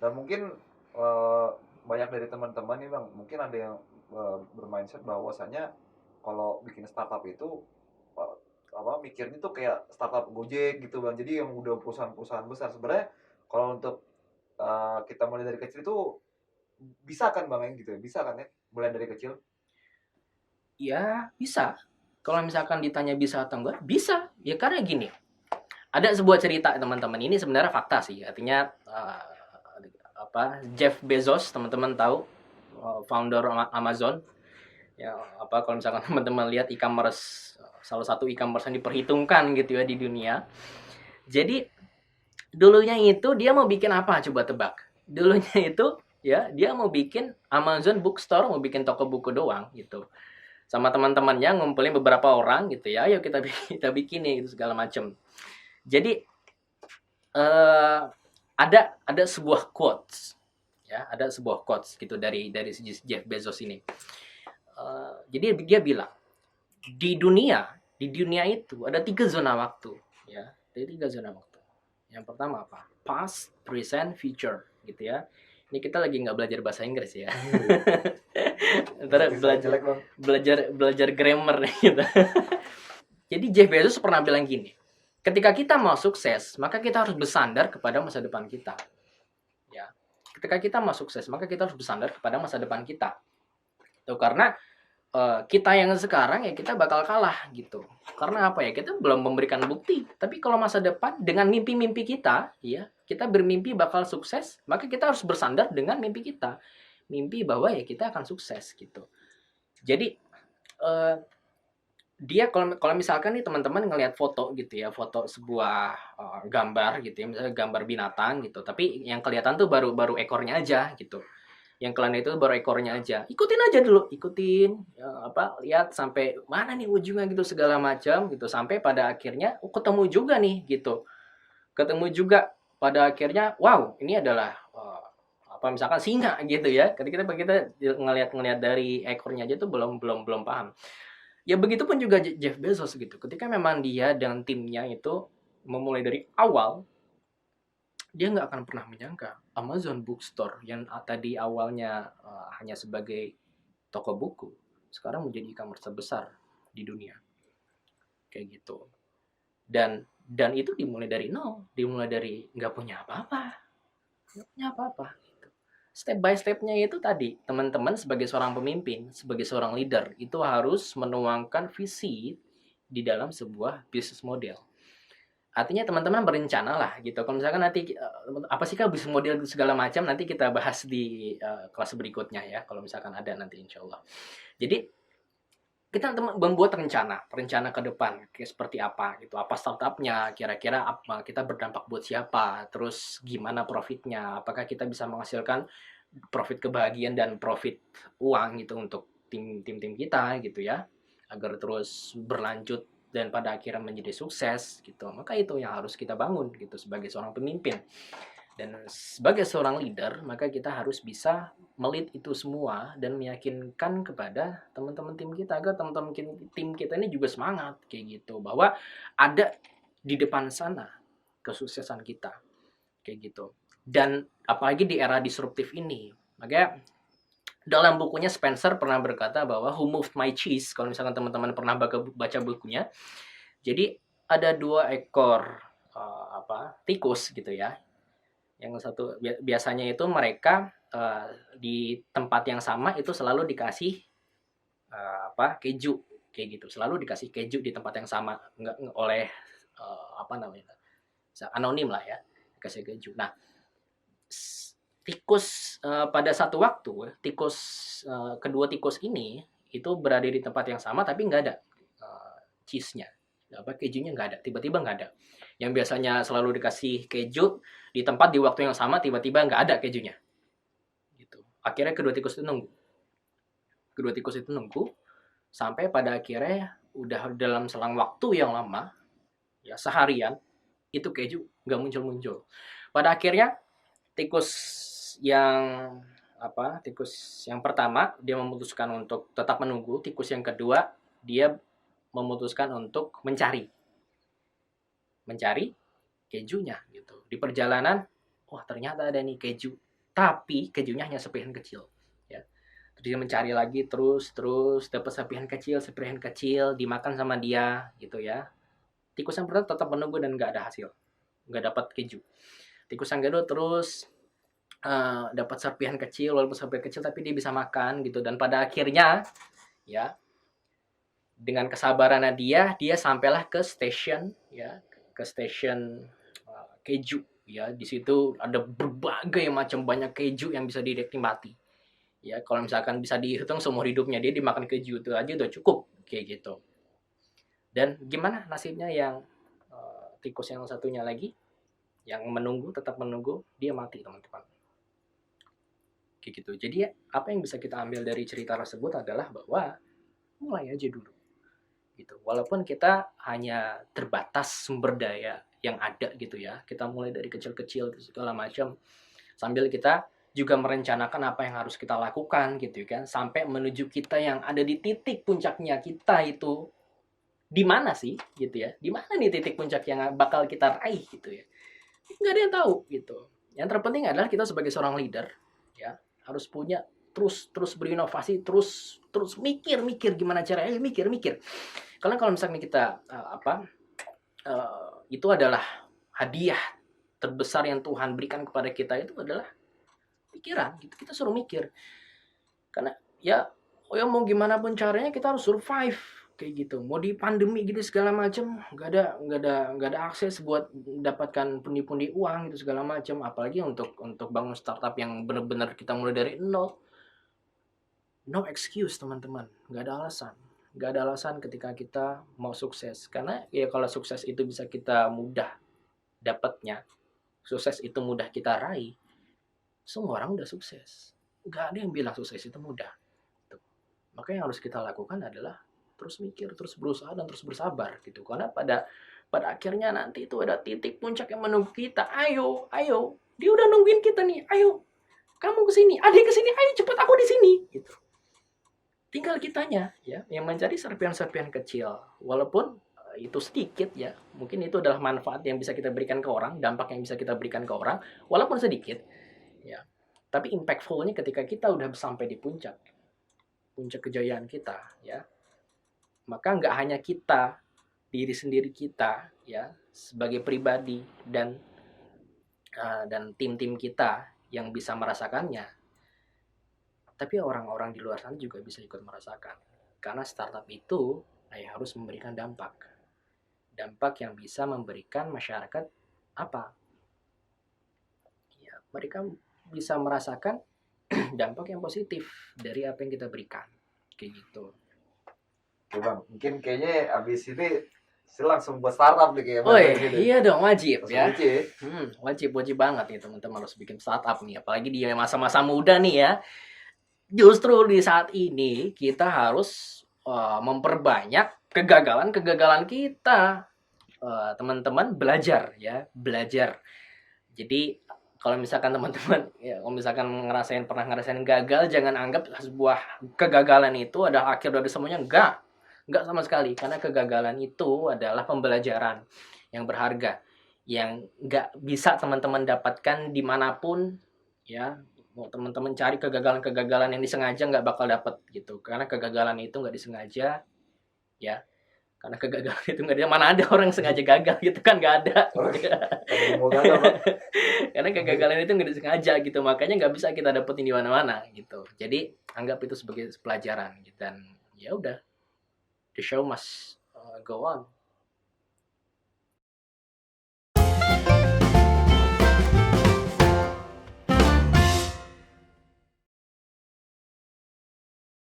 Dan mungkin eh, banyak dari teman-teman nih bang, mungkin ada yang bermindset bahwasanya kalau bikin startup itu eh, apa mikirnya tuh kayak startup Gojek gitu bang. Jadi yang udah perusahaan-perusahaan besar. Sebenarnya kalau untuk kita mulai dari kecil itu bisa kan bang ya gitu ya? Bisa kan ya mulai dari kecil? Ya, bisa. Kalau misalkan ditanya bisa atau enggak, bisa. Ya karena gini, ada sebuah cerita teman-teman. Ini sebenarnya fakta sih. Artinya Jeff Bezos, teman-teman tahu, founder Amazon. Ya, kalau misalkan teman-teman lihat e-commerce, salah satu e-commerce yang diperhitungkan gitu ya di dunia. Jadi dulunya itu dia mau bikin apa, coba tebak. Dulunya itu ya dia mau bikin Amazon Bookstore, mau bikin toko buku doang gitu. Sama teman-temannya ngumpulin beberapa orang gitu ya, ayo kita kita bikin nih gitu segala macam. Jadi ada sebuah quotes, ya, ada sebuah quotes gitu dari si Jeff Bezos ini. Jadi dia bilang di dunia itu ada 3 zona waktu, ya, ada 3 zona waktu. Yang pertama apa? Past, present, future, gitu ya. Ini kita lagi nggak belajar bahasa Inggris ya. Ntar Berarti saya belajar jelek bang. belajar belajar grammar gitu. Jadi Jeff Bezos pernah bilang gini, ketika kita mau sukses, maka kita harus bersandar kepada masa depan kita. Ya, ketika kita mau sukses, maka kita harus bersandar kepada masa depan kita. Tuh, karena kita yang sekarang ya kita bakal kalah gitu. Karena apa ya? Kita belum memberikan bukti. Tapi kalau masa depan dengan mimpi-mimpi kita, ya kita bermimpi bakal sukses, maka kita harus bersandar dengan mimpi kita. Mimpi bahwa ya kita akan sukses gitu. Jadi eh, dia kalau kalau misalkan nih teman-teman ngelihat foto gitu ya, foto sebuah gambar gitu ya, misalnya gambar binatang gitu, tapi yang kelihatan tuh baru baru ekornya aja gitu. Yang kelihatan itu baru ekornya aja. Ikutin aja dulu, ikutin ya, lihat sampai mana nih ujungnya gitu segala macam gitu sampai pada akhirnya ketemu juga nih gitu. Ketemu juga pada akhirnya wow, ini adalah misalkan singa gitu ya. Ketika kita ngelihat-ngelihat dari ekornya aja tuh belum belum belum paham. Ya begitupun juga Jeff Bezos gitu. Ketika memang dia dan timnya itu memulai dari awal, dia nggak akan pernah menyangka Amazon Bookstore yang tadi awalnya hanya sebagai toko buku, sekarang menjadi e-commerce terbesar di dunia, kayak gitu. Dan itu dimulai dari nol, dimulai dari nggak punya apa-apa, nggak punya apa-apa. Gitu. Step by stepnya itu tadi, teman-teman sebagai seorang pemimpin, sebagai seorang leader, itu harus menuangkan visi di dalam sebuah bisnis model. Artinya teman-teman berencana lah gitu. Kalau misalkan nanti apa sih kak bisnis model segala macam nanti kita bahas di kelas berikutnya ya. Kalau misalkan ada nanti insya Allah. Jadi kita membuat rencana, rencana ke depan kayak seperti apa gitu. Apa startupnya, kira-kira apa kita berdampak buat siapa, terus gimana profitnya, apakah kita bisa menghasilkan profit kebahagiaan dan profit uang gitu untuk tim-tim kita gitu ya agar terus berlanjut dan pada akhirnya menjadi sukses gitu maka itu yang harus kita bangun gitu sebagai seorang pemimpin dan sebagai seorang leader maka kita harus bisa melit itu semua dan meyakinkan kepada teman-teman tim kita agar teman-teman tim kita ini juga semangat kayak gitu bahwa ada di depan sana kesuksesan kita kayak gitu dan apalagi di era disruptif ini makanya dalam bukunya Spencer pernah berkata bahwa Who Moved My Cheese kalau misalkan teman-teman pernah baca bukunya jadi ada 2 ekor tikus gitu ya yang satu biasanya itu mereka di tempat yang sama itu selalu dikasih keju kayak gitu selalu dikasih keju di tempat yang sama nggak oleh apa namanya anonim lah ya dikasih keju nah tikus pada satu waktu tikus kedua tikus ini itu berada di tempat yang sama tapi nggak ada cheese-nya kejunya nggak ada tiba-tiba nggak ada yang biasanya selalu dikasih keju di tempat di waktu yang sama tiba-tiba nggak ada kejunya gitu akhirnya kedua tikus itu nunggu sampai pada akhirnya udah dalam selang waktu yang lama ya seharian itu keju nggak muncul-muncul pada akhirnya tikus yang tikus yang pertama dia memutuskan untuk tetap menunggu tikus yang kedua dia memutuskan untuk mencari mencari kejunya gitu di perjalanan wah ternyata ada nih keju tapi kejunya hanya serpihan kecil, ya. Terus dia mencari lagi, terus dapat serpihan kecil, dimakan sama dia gitu ya. Tikus yang pertama tetap menunggu dan nggak ada hasil, nggak dapat keju. Tikus yang kedua terus dapat serpihan kecil, walaupun serpihan kecil tapi dia bisa makan gitu, dan pada akhirnya ya dengan kesabarannya dia sampailah ke stasiun ya, ke stasiun keju ya. Di situ ada berbagai macam banyak keju yang bisa dinikmati ya. Kalau misalkan bisa dihitung seumur hidupnya dia dimakan keju itu aja udah cukup kayak gitu. Dan gimana nasibnya yang tikus yang satunya lagi yang menunggu, tetap menunggu, dia mati teman-teman kayak gitu. Jadi apa yang bisa kita ambil dari cerita tersebut adalah bahwa mulai aja dulu gitu. Walaupun kita hanya terbatas sumber daya yang ada gitu ya, kita mulai dari kecil-kecil segala macam, sambil kita juga merencanakan apa yang harus kita lakukan gitu kan, sampai menuju kita yang ada di titik puncaknya kita itu di mana sih gitu ya, di mana nih titik puncak yang bakal kita raih gitu ya, nggak ada yang tahu gitu. Yang terpenting adalah kita sebagai seorang leader ya harus punya terus berinovasi, terus mikir gimana caranya, mikir. Karena kalau misalnya kita itu adalah hadiah terbesar yang Tuhan berikan kepada kita, itu adalah pikiran gitu. Kita suruh mikir. Karena ya mau gimana pun caranya kita harus survive kayak gitu. Mau di pandemi gitu segala macam, nggak ada akses buat mendapatkan pundi-pundi uang gitu segala macam. Apalagi untuk bangun startup yang benar-benar kita mulai dari nol. No excuse teman-teman, nggak ada alasan. Nggak ada alasan ketika kita mau sukses. Karena ya kalau sukses itu bisa kita mudah dapatnya, sukses itu mudah kita raih, semua orang udah sukses. Nggak ada yang bilang sukses itu mudah. Tuh. Maka yang harus kita lakukan adalah terus mikir, terus berusaha, dan terus bersabar gitu. Karena pada akhirnya nanti itu ada titik puncak yang menunggu kita. Ayo, dia udah nungguin kita nih. Ayo, kamu kesini, adik kesini, ayo cepet aku di sini. Gitu. Tinggal kitanya ya yang mencari serpihan-serpihan kecil, walaupun itu sedikit ya, mungkin itu adalah manfaat yang bisa kita berikan ke orang, dampak yang bisa kita berikan ke orang, walaupun sedikit ya, tapi impactfulnya ketika kita udah sampai di puncak kejayaan kita ya, maka nggak hanya kita, diri sendiri kita ya sebagai pribadi dan tim-tim kita yang bisa merasakannya, tapi orang-orang di luar sana juga bisa ikut merasakan. Karena startup itu harus memberikan dampak yang bisa memberikan masyarakat apa? Ya, mereka bisa merasakan dampak yang positif dari apa yang kita berikan. Kayak gitu. Oke bang, mungkin kayaknya abis ini langsung buat startup nih kayaknya. Oh iya dong, wajib ya. Wajib banget nih teman-teman harus bikin startup nih. Apalagi di masa-masa muda nih ya. Justru di saat ini kita harus memperbanyak kegagalan kita. Teman-teman belajar. Jadi kalau misalkan teman-teman kalau misalkan pernah ngerasain gagal, jangan anggap sebuah kegagalan itu adalah akhir dari semuanya. Enggak sama sekali, karena kegagalan itu adalah pembelajaran yang berharga yang nggak bisa teman-teman dapatkan dimanapun ya. Mau teman-teman cari kegagalan yang disengaja nggak bakal dapet gitu, karena kegagalan itu nggak disengaja ya. Karena kegagalan itu nggak ada, mana ada orang sengaja gagal gitu kan, nggak ada. Karena kegagalan itu nggak disengaja gitu, makanya nggak bisa kita dapetin di mana-mana gitu. Jadi anggap itu sebagai pelajaran gitu. Dan ya udah, the show must go on.